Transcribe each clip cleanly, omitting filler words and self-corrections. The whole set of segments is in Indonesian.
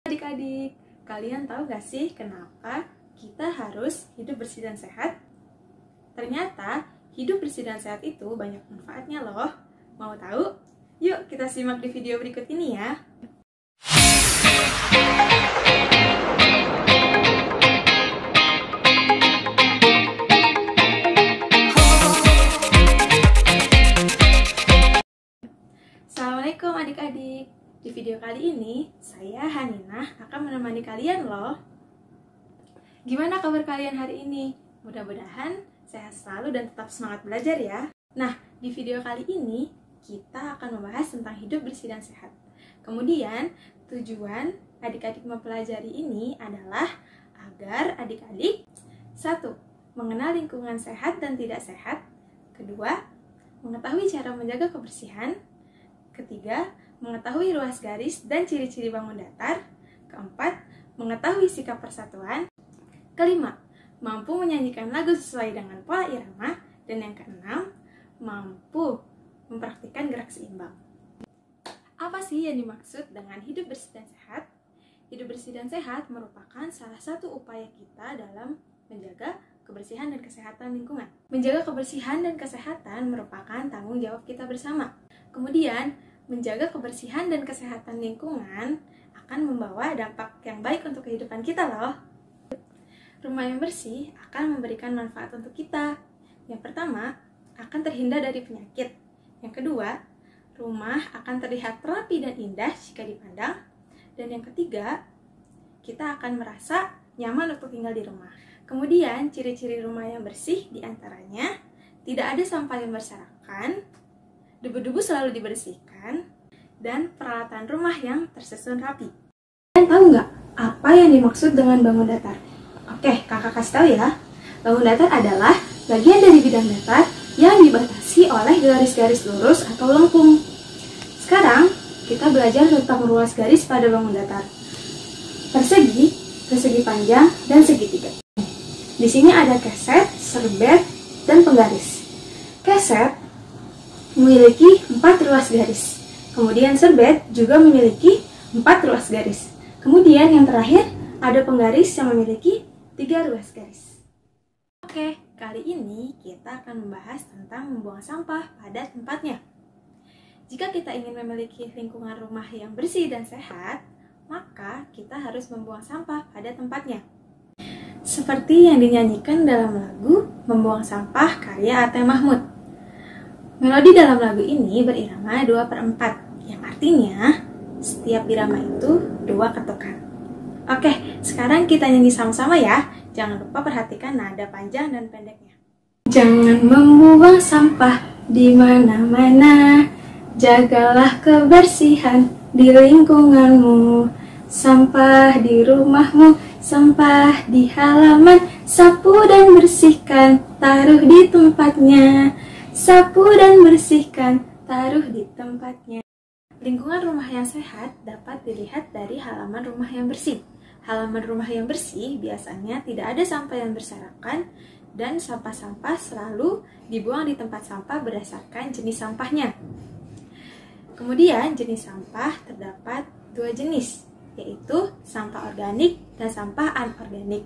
Adik-adik, kalian tahu gak sih kenapa kita harus hidup bersih dan sehat? Ternyata hidup bersih dan sehat itu banyak manfaatnya loh. Mau tahu? Yuk kita simak di video berikut ini ya. Assalamualaikum adik-adik. Di video kali ini, saya Haninah akan menemani kalian loh. Gimana kabar kalian hari ini? Mudah-mudahan sehat selalu dan tetap semangat belajar ya. Nah, di video kali ini, kita akan membahas tentang hidup bersih dan sehat. Kemudian, tujuan adik-adik mempelajari ini adalah agar adik-adik 1. Mengenal lingkungan sehat dan tidak sehat. 2. Mengetahui cara menjaga kebersihan. 3. Mengetahui ruas garis dan ciri-ciri bangun datar. 4. Mengetahui sikap persatuan. 5. Mampu menyanyikan lagu sesuai dengan pola irama. Dan yang 6. Mampu mempraktikkan gerak seimbang. Apa sih yang dimaksud dengan hidup bersih dan sehat? Hidup bersih dan sehat merupakan salah satu upaya kita dalam menjaga kebersihan dan kesehatan lingkungan. Menjaga kebersihan dan kesehatan merupakan tanggung jawab kita bersama. Kemudian, menjaga kebersihan dan kesehatan lingkungan akan membawa dampak yang baik untuk kehidupan kita loh. Rumah yang bersih akan memberikan manfaat untuk kita. Yang pertama, akan terhindar dari penyakit. Yang kedua, rumah akan terlihat rapi dan indah jika dipandang. Dan yang ketiga, kita akan merasa nyaman untuk tinggal di rumah. Kemudian, ciri-ciri rumah yang bersih diantaranya tidak ada sampah yang berserakan, debu-debu selalu dibersihkan, dan peralatan rumah yang tersusun rapi. Kalian tahu nggak apa yang dimaksud dengan bangun datar? Oke, kakak kasih tahu ya. Bangun datar adalah bagian dari bidang datar yang dibatasi oleh garis-garis lurus atau lengkung. Sekarang, kita belajar tentang ruas garis pada bangun datar. Persegi, persegi panjang, dan segitiga. Di sini ada keset, serbet, dan penggaris. Keset memiliki 4 ruas garis. Kemudian serbet juga memiliki 4 ruas garis. Kemudian yang terakhir ada penggaris yang memiliki 3 ruas garis. Oke, kali ini kita akan membahas tentang membuang sampah pada tempatnya. Jika kita ingin memiliki lingkungan rumah yang bersih dan sehat, maka kita harus membuang sampah pada tempatnya. Seperti yang dinyanyikan dalam lagu Membuang Sampah karya Atte Mahmud. Melodi dalam lagu ini berirama 2/4, yang artinya setiap irama itu 2 ketukan. Oke, sekarang kita nyanyi sama-sama ya. Jangan lupa perhatikan nada panjang dan pendeknya. Jangan membuang sampah di mana-mana. Jagalah kebersihan di lingkunganmu. Sampah di rumahmu, sampah di halaman. Sapu dan bersihkan, taruh di tempatnya. Sapu dan bersihkan, taruh di tempatnya. Lingkungan rumah yang sehat dapat dilihat dari halaman rumah yang bersih. Halaman rumah yang bersih biasanya tidak ada sampah yang berserakan dan sampah-sampah selalu dibuang di tempat sampah berdasarkan jenis sampahnya. Kemudian jenis sampah terdapat 2 jenis, yaitu sampah organik dan sampah anorganik.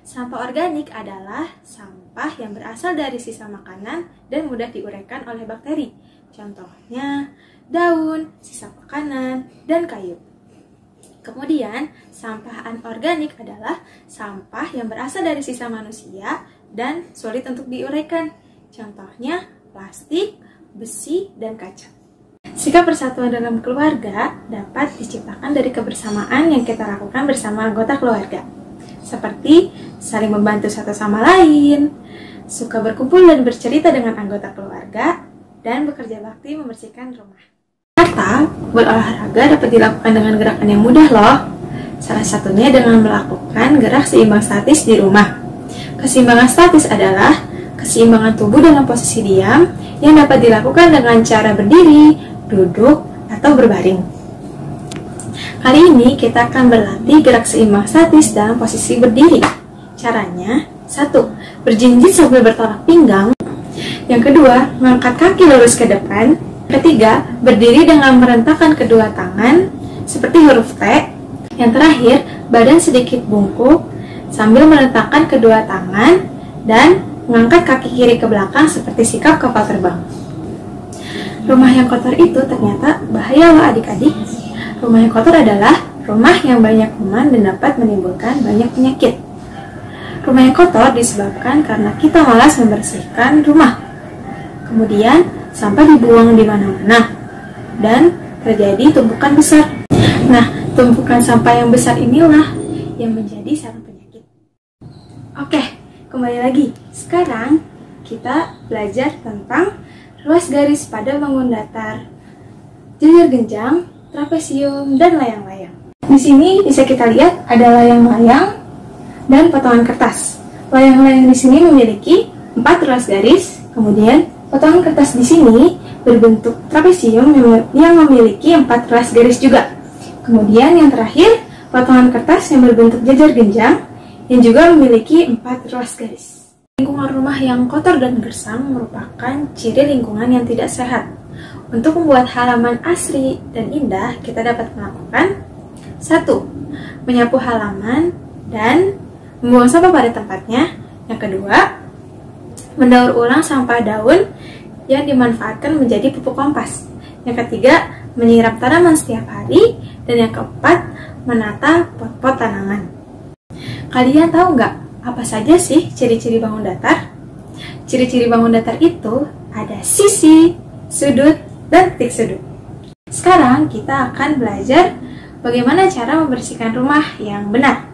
Sampah organik adalah sampah yang berasal dari sisa makanan dan mudah diuraikan oleh bakteri. Contohnya, daun, sisa makanan, dan kayu. Kemudian, sampah anorganik adalah sampah yang berasal dari sisa manusia dan sulit untuk diuraikan. Contohnya, plastik, besi, dan kaca. Sikap persatuan dalam keluarga dapat diciptakan dari kebersamaan yang kita lakukan bersama anggota keluarga. Seperti saling membantu satu sama lain, suka berkumpul dan bercerita dengan anggota keluarga, dan bekerja bakti membersihkan rumah. Ternyata, berolahraga dapat dilakukan dengan gerakan yang mudah loh. Salah satunya dengan melakukan gerak seimbang statis di rumah. Keseimbangan statis adalah keseimbangan tubuh dalam posisi diam yang dapat dilakukan dengan cara berdiri, duduk, atau berbaring. Kali ini kita akan berlatih gerak seimbang statis dalam posisi berdiri. Caranya, 1. Berjinjit sambil bertolak pinggang. Yang kedua, mengangkat kaki lurus ke depan. Ketiga, berdiri dengan merentakkan kedua tangan seperti huruf T. Yang terakhir, badan sedikit bungkuk sambil meletakkan kedua tangan dan mengangkat kaki kiri ke belakang seperti sikap kapal terbang. Rumah yang kotor itu ternyata bahaya loh adik-adik. Rumah yang kotor adalah rumah yang banyak kuman dan dapat menimbulkan banyak penyakit. Rumah yang kotor disebabkan karena kita malas membersihkan rumah. Kemudian, sampah dibuang di mana-mana dan terjadi tumpukan besar. Nah, tumpukan sampah yang besar inilah yang menjadi sarang penyakit. Oke, kembali lagi. Sekarang kita belajar tentang ruas garis pada bangun datar, jajar genjang, trapesium, dan layang-layang. Di sini bisa kita lihat ada layang-layang dan potongan kertas. Layang-layang di sini memiliki 4 ruas garis, kemudian potongan kertas di sini berbentuk trapesium yang memiliki 4 ruas garis juga. Kemudian yang terakhir, potongan kertas yang berbentuk jajar genjang yang juga memiliki 4 ruas garis. Lingkungan rumah yang kotor dan gersang merupakan ciri lingkungan yang tidak sehat. Untuk membuat halaman asri dan indah, kita dapat melakukan 1. Menyapu halaman dan membuang sampah pada tempatnya. Yang kedua, mendaur ulang sampah daun yang dimanfaatkan menjadi pupuk kompas. Yang ketiga, menyiram tanaman setiap hari. Dan yang keempat, menata pot-pot tanaman. Kalian tahu nggak apa saja sih ciri-ciri bangun datar? Ciri-ciri bangun datar itu ada sisi, sudut, dan titik sudut. Sekarang kita akan belajar bagaimana cara membersihkan rumah yang benar.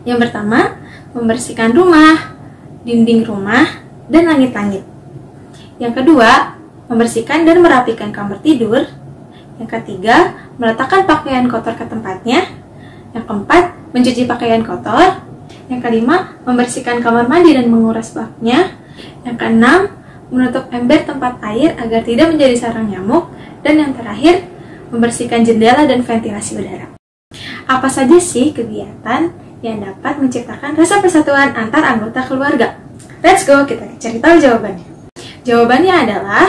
Yang pertama, membersihkan rumah, dinding rumah, dan langit-langit. Yang kedua, membersihkan dan merapikan kamar tidur. Yang ketiga, meletakkan pakaian kotor ke tempatnya. Yang keempat, mencuci pakaian kotor. Yang kelima, membersihkan kamar mandi dan menguras baknya. Yang keenam, menutup ember tempat air agar tidak menjadi sarang nyamuk. Dan yang terakhir, membersihkan jendela dan ventilasi udara. Apa saja sih kegiatan yang dapat menciptakan rasa persatuan antar anggota keluarga? Let's go, kita cari tahu jawabannya. Jawabannya adalah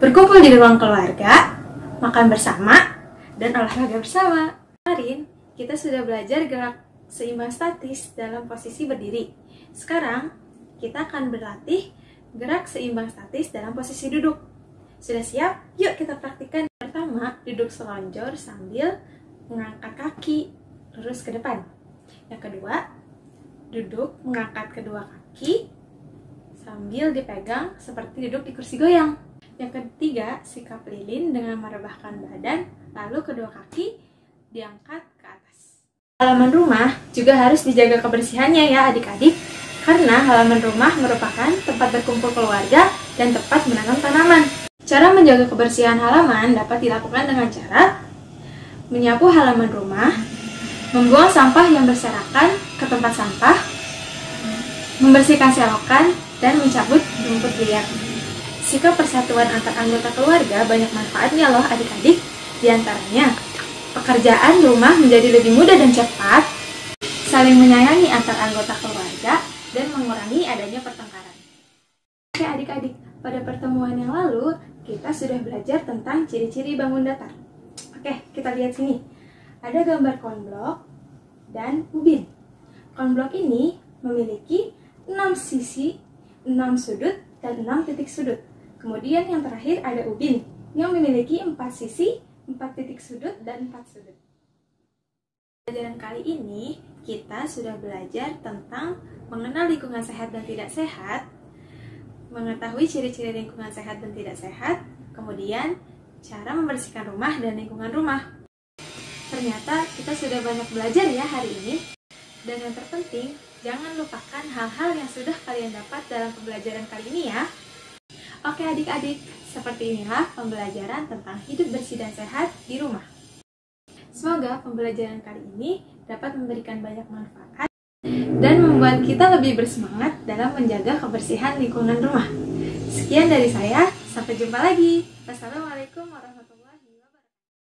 berkumpul di ruang keluarga, makan bersama, dan olahraga bersama. Kemarin, kita sudah belajar gerak seimbang statis dalam posisi berdiri. Sekarang, kita akan berlatih gerak seimbang statis dalam posisi duduk. Sudah siap? Yuk kita praktikkan. Pertama, duduk selonjor sambil mengangkat kaki lurus ke depan. Yang kedua, duduk mengangkat kedua kaki sambil dipegang seperti duduk di kursi goyang. Yang ketiga, sikap lilin dengan merebahkan badan, lalu kedua kaki diangkat ke atas. Halaman rumah juga harus dijaga kebersihannya ya adik-adik, karena halaman rumah merupakan tempat berkumpul keluarga dan tempat menanam tanaman. Cara menjaga kebersihan halaman dapat dilakukan dengan cara menyapu halaman rumah, membuang sampah yang berserakan ke tempat sampah, membersihkan selokan, dan mencabut rumput liar. Sikap persatuan antar anggota keluarga banyak manfaatnya loh adik-adik. Di antaranya, pekerjaan rumah menjadi lebih mudah dan cepat, saling menyayangi antar anggota keluarga, dan mengurangi adanya pertengkaran. Oke adik-adik, pada pertemuan yang lalu, kita sudah belajar tentang ciri-ciri bangun datar. Oke, kita lihat sini. Ada gambar konblok dan ubin. Konblok ini memiliki 6 sisi, 6 sudut, dan 6 titik sudut. Kemudian yang terakhir ada ubin yang memiliki 4 sisi, 4 titik sudut, dan 4 sudut. Pelajaran kali ini kita sudah belajar tentang mengenal lingkungan sehat dan tidak sehat, mengetahui ciri-ciri lingkungan sehat dan tidak sehat, kemudian cara membersihkan rumah dan lingkungan rumah. Ternyata kita sudah banyak belajar ya hari ini. Dan yang terpenting, jangan lupakan hal-hal yang sudah kalian dapat dalam pembelajaran kali ini ya. Oke adik-adik, seperti inilah pembelajaran tentang hidup bersih dan sehat di rumah. Semoga pembelajaran kali ini dapat memberikan banyak manfaat dan membuat kita lebih bersemangat dalam menjaga kebersihan lingkungan rumah. Sekian dari saya, sampai jumpa lagi. Wassalamualaikum.